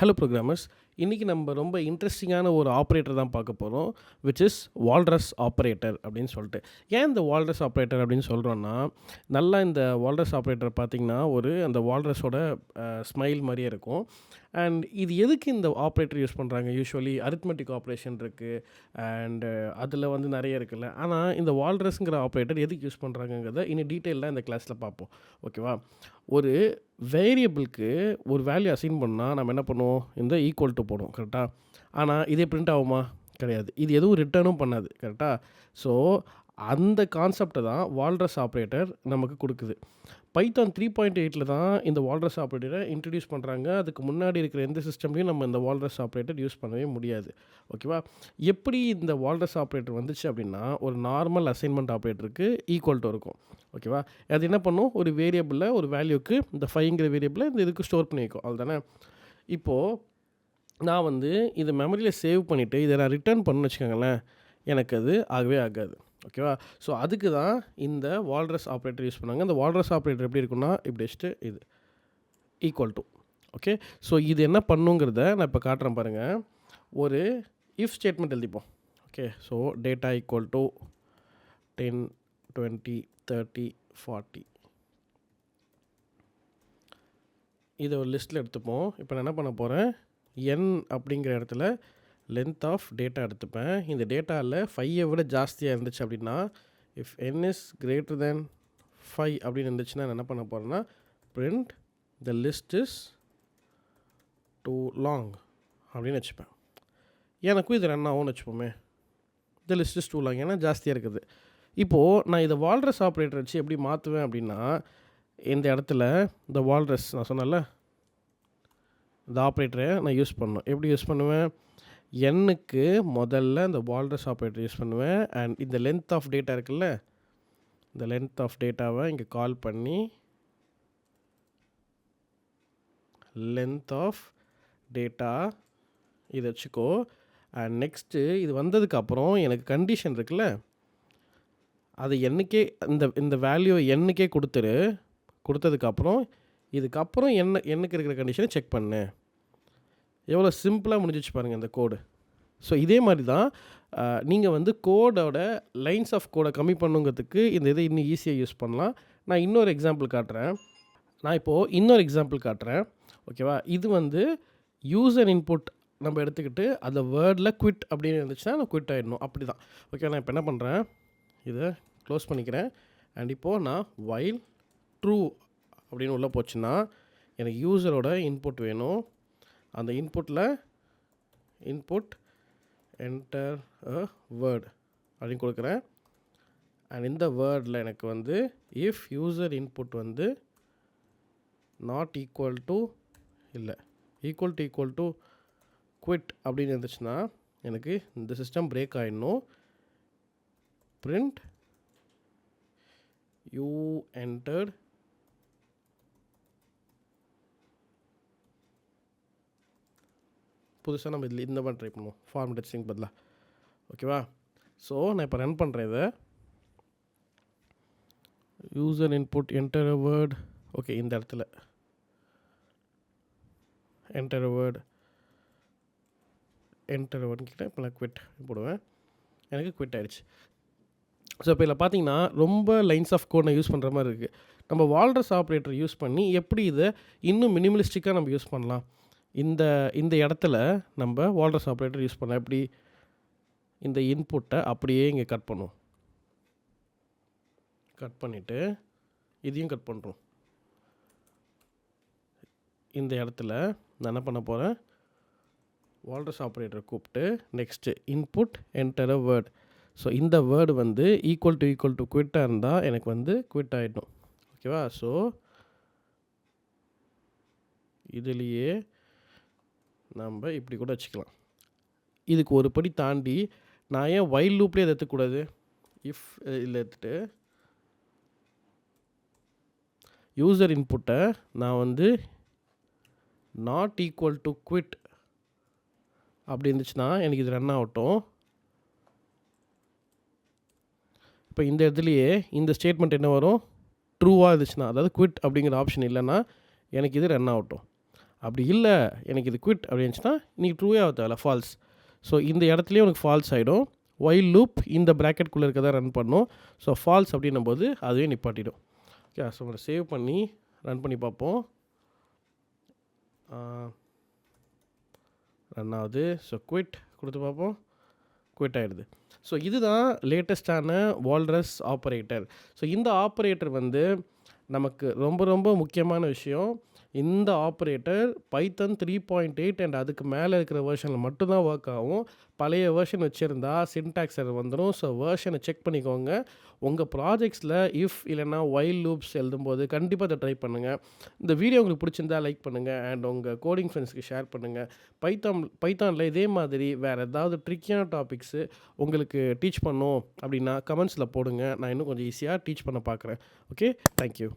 Hello programmers. இன்றைக்கி நம்ம ரொம்ப இன்ட்ரெஸ்டிங்கான ஒரு ஆப்ரேட்டர் தான் பார்க்க போகிறோம், விச் இஸ் வால்ரஸ் ஆப்ரேட்டர் அப்படின்னு சொல்லிட்டு. ஏன் இந்த வால்ரஸ் ஆப்ரேட்டர் அப்படின்னு சொல்கிறோன்னா, நல்லா இந்த வால்ரஸ் ஆப்ரேட்டர் பார்த்திங்கன்னா அந்த வால்ரஸோட ஸ்மைல் மாதிரியே இருக்கும். அண்ட் இது எதுக்கு இந்த ஆப்ரேட்டர் யூஸ் பண்ணுறாங்க? யூஸ்வலி அரித்மெட்டிக் ஆப்ரேஷன் இருக்குது அண்டு அதில் வந்து நிறைய இருக்குல்ல. ஆனால் இந்த வால்ரஸ்ங்கிற ஆப்ரேட்டர் எதுக்கு யூஸ் பண்ணுறாங்கங்கிறத இன்னும் டீட்டெயிலாக இந்த கிளாஸில் பார்ப்போம். ஓகேவா? ஒரு வேரியபிளுக்கு ஒரு வேல்யூ அசைன் பண்ணால் நம்ம என்ன பண்ணுவோம்? இந்த ஈக்குவல் டு போடுவோம், கரெக்டாக? ஆனால் இதே பிரிண்ட் ஆகுமா? கிடையாது. இது எதுவும் ரிட்டர்னும் பண்ணாது, கரெக்டாக? ஸோ அந்த கான்செப்டை தான் வால்ரஸ் ஆப்ரேட்டர் நமக்கு கொடுக்குது. பைத்தான் 3.8 தான் இந்த வால்ரஸ் ஆப்ரேட்டரை இன்ட்ரடியூஸ் பண்ணுறாங்க. அதுக்கு முன்னாடி இருக்கிற எந்த சிஸ்டம்லையும் நம்ம இந்த வால்ரஸ் ஆப்ரேட்டர் யூஸ் பண்ணவே முடியாது. ஓகேவா? எப்படி இந்த வால்ரஸ் ஆப்ரேட்டர் வந்துச்சு அப்படின்னா, ஒரு நார்மல் அசைன்மெண்ட் ஆப்ரேட்டருக்கு ஈக்குவல் டு இருக்கும். ஓகேவா? அது என்ன பண்ணும்? ஒரு வேரியபிளில் ஒரு வேல்யூக்கு இந்த 5ங்கிற வேரியபிளை இந்த இதுக்கு ஸ்டோர் பண்ணி வைக்கும், அவ்வளோதானே? இப்போது நான் வந்து இதை மெமரியில் சேவ் பண்ணிவிட்டு இதை நான் ரிட்டர்ன் பண்ணணும்னு வச்சுக்கோங்களேன், எனக்கு அது ஆகவே ஆகாது. ஓகேவா? ஸோ அதுக்கு தான் இந்த வால்ரஸ் ஆப்ரேட்டர் யூஸ் பண்ணாங்க. இந்த வால்ரஸ் ஆப்ரேட்டர் எப்படி இருக்குன்னா, இப்படி வச்சுட்டு இது ஈக்குவல் டு. ஓகே, ஸோ இது என்ன பண்ணுங்கிறத நான் இப்போ காட்டுறேன் பாருங்கள். ஒரு இஃப் ஸ்டேட்மெண்ட் எழுதிப்போம். Okay, so data equal to 10, 20, 30, 40. இதை ஒரு லிஸ்ட்டில் எடுத்துப்போம். இப்போ நான் என்ன பண்ண போகிறேன், n அப்படிங்கிற இடத்துல லென்த் ஆஃப் டேட்டா எடுத்துப்பேன். இந்த டேட்டாவில் 5ஐ விட ஜாஸ்தியாக இருந்துச்சு அப்படின்னா, if n is greater than 5 அப்படின்னு இருந்துச்சுன்னா நான் என்ன பண்ண போகிறேன்னா, print the list is too long அப்படின்னு வச்சுப்பேன். எனக்கும் இது ரன் ஆகும்னு வச்சுப்போமே. The list is too long, ஏன்னா ஜாஸ்தியாக இருக்குது. இப்போது நான் இதை வால்ரஸ் ஆப்ரேட்டர் வச்சு எப்படி மாற்றுவேன் அப்படின்னா, இந்த இடத்துல இந்த வால்ரஸ் நான் சொன்னேன்ல, இந்த ஆப்ரேட்டரை நான் யூஸ் பண்ணணும். எப்படி யூஸ் பண்ணுவேன்? எண்ணுக்கு முதல்ல இந்த வால்ரஸ் ஆப்ரேட்டர் யூஸ் பண்ணுவேன். அண்ட் இந்த லென்த் ஆஃப் டேட்டா இருக்குல்ல, இந்த லென்த் ஆஃப் டேட்டாவை இங்கே கால் பண்ணி லென்த் ஆஃப் டேட்டா இதை வச்சுக்கோ. அண்ட் நெக்ஸ்ட்டு இது வந்ததுக்கப்புறம் எனக்கு கண்டிஷன் இருக்குல்ல, அது எண்ணுக்கே இந்த வேல்யூவை எண்ணுக்கே கொடுத்ததுக்கப்புறம் இதுக்கப்புறம் எண்ணுக்கு இருக்கிற கண்டிஷனை செக் பண்ணு. எவ்வளோ சிம்பிளாக முடிஞ்சிச்சு பாருங்கள் இந்த கோடு. ஸோ இதே மாதிரி தான் நீங்கள் வந்து கோடோட லைன்ஸ் ஆஃப் கோடை கம்மி பண்ணுங்கிறதுக்கு இந்த இதை இன்னும் ஈஸியாக யூஸ் பண்ணலாம். நான் இன்னொரு எக்ஸாம்பிள் காட்டுறேன். ஓகேவா? இது வந்து யூசர் இன்புட் நம்ம எடுத்துக்கிட்டு அந்த வேர்டில் குவிட் அப்படின்னு இருந்துச்சுன்னா நான் குவிட் ஆகிடணும், அப்படி தான். ஓகே, நான் இப்போ என்ன பண்ணுறேன், இதை க்ளோஸ் பண்ணிக்கிறேன். அண்ட் இப்போது நான் வைல் ட்ரூ அப்படின்னு உள்ளே போச்சுன்னா எனக்கு யூசரோட இன்புட் வேணும். அந்த இன்புட்டில் இன்புட் என்டர் அ வேர்ட் அப்படின்னு கொடுக்குறேன். அண்ட் இந்த வேர்டில் எனக்கு வந்து இஃப் யூசர் இன்புட் வந்து not equal to equal to quit அப்படின்னு இருந்துச்சுன்னா எனக்கு இந்த சிஸ்டம் பிரேக் ஆகிடணும். பிரிண்ட் யூ என்டர்ட் புதுசாக நம்ம இதில் இந்த மாதிரி ட்ரை பண்ணுவோம், ஃபார்மேட் ஸ்ட்ரிங் பதிலாக. ஓகேவா? ஸோ நான் இப்போ ரன் பண்ணுறேன் இதை. User input enter a word. Okay, இந்த இடத்துல என்டர் அ வேர்ட் கிட்ட இப்போ நான் குவிட் போடுவேன். எனக்கு குவிட் ஆகிடுச்சு. ஸோ இப்போ இதில் பார்த்தீங்கன்னா ரொம்ப லைன்ஸ் ஆஃப் கோட் நான் யூஸ் பண்ணுற மாதிரி இருக்குது. நம்ம வால்ரஸ் ஆப்ரேட்டர் யூஸ் பண்ணி எப்படி இதை இன்னும் மினிமலிஸ்டிக்காக நம்ம யூஸ் பண்ணலாம், இந்த இடத்துல நம்ம வால்ரஸ் ஆப்ரேட்டர் யூஸ் பண்ணலாம். எப்படி இந்த இன்புட்டை அப்படியே இங்கே கட் பண்ணிவிட்டு இதையும் கட் பண்ணுறோம். இந்த இடத்துல நான் என்ன பண்ண போகிறேன், வால்ரஸ் ஆப்ரேட்டரை கூப்பிட்டு next input enter a word. So இந்த வேர்டு வந்து ஈக்குவல் டு குவிட்டாக இருந்தால் எனக்கு வந்து குவிட் ஆகிடும். ஓகேவா? ஸோ இதுலேயே நம்ம இப்படி கூட வச்சுக்கலாம். இதுக்கு ஒரு படி தாண்டி நான் ஏன் வைல் லூப்லேயே அதை எடுத்துக்கூடாது, இஃப் இதில் எடுத்துகிட்டு யூசர் இன்புட்டை நான் வந்து நாட் ஈக்குவல் டு குவிட் அப்படி இருந்துச்சுன்னா எனக்கு இது ரன் ஆகட்டும். இப்போ இந்த இடத்துலையே இந்த ஸ்டேட்மெண்ட் என்ன வரும், ட்ரூவாக இருந்துச்சுன்னா, அதாவது குவிட் அப்படிங்கிற ஆப்ஷன் இல்லைன்னா எனக்கு இது ரன் ஆகட்டும். அப்படி இல்லை எனக்கு இது குவிட் அப்படி இருந்துச்சுன்னா நீங்கள் ட்ரூவே ஆக தேவையில்ல, ஃபால்ஸ். ஸோ இந்த இடத்துலையும் உனக்கு ஃபால்ஸ் ஆகிடும். ஒயில் லூப் இந்த ப்ராக்கெட்குள்ளே இருக்க தான் ரன் பண்ணும். ஸோ ஃபால்ஸ் அப்படின்னும் போது அதுவே நிப்பாட்டிடும். ஓகே, ஸோ உங்களை சேவ் பண்ணி ரன் பண்ணி பார்ப்போம். ரன் ஆகுது. ஸோ குவிட் கொடுத்து பார்ப்போம். குவிட் ஆகிடுது. ஸோ இதுதான் லேட்டஸ்டான வால்ரஸ் ஆப்ரேட்டர். ஸோ இந்த ஆப்ரேட்டர் வந்து நமக்கு ரொம்ப ரொம்ப முக்கியமான விஷயம். இந்த ஆப்ரேட்டர் பைத்தன் 3.8 அண்ட் அதுக்கு மேலே இருக்கிற வெர்ஷனில் மட்டும்தான் ஒர்க் ஆகும். பழைய வெர்ஷன் வச்சுருந்தா சின்டாக்ஸ் எரர் வந்துடும். ஸோ வெர்ஷனை செக் பண்ணிக்கோங்க. உங்கள் ப்ராஜெக்ட்ஸில் இஃப் இல்லைனா ஒயில் லூப்ஸ் எழுதும்போது கண்டிப்பாக அதை ட்ரை பண்ணுங்கள். இந்த வீடியோ உங்களுக்கு பிடிச்சிருந்தா லைக் பண்ணுங்கள் அண்ட் உங்கள் கோடிங் ஃப்ரெண்ட்ஸ்க்கு ஷேர் பண்ணுங்கள். பைத்தானில் இதே மாதிரி வேறு ஏதாவது ட்ரிக்கியான டாபிக்ஸு உங்களுக்கு டீச் பண்ணோம் அப்படின்னா கமெண்ட்ஸில் போடுங்க. நான் இன்னும் கொஞ்சம் ஈஸியாக டீச் பண்ண பார்க்குறேன். Okay, thank you.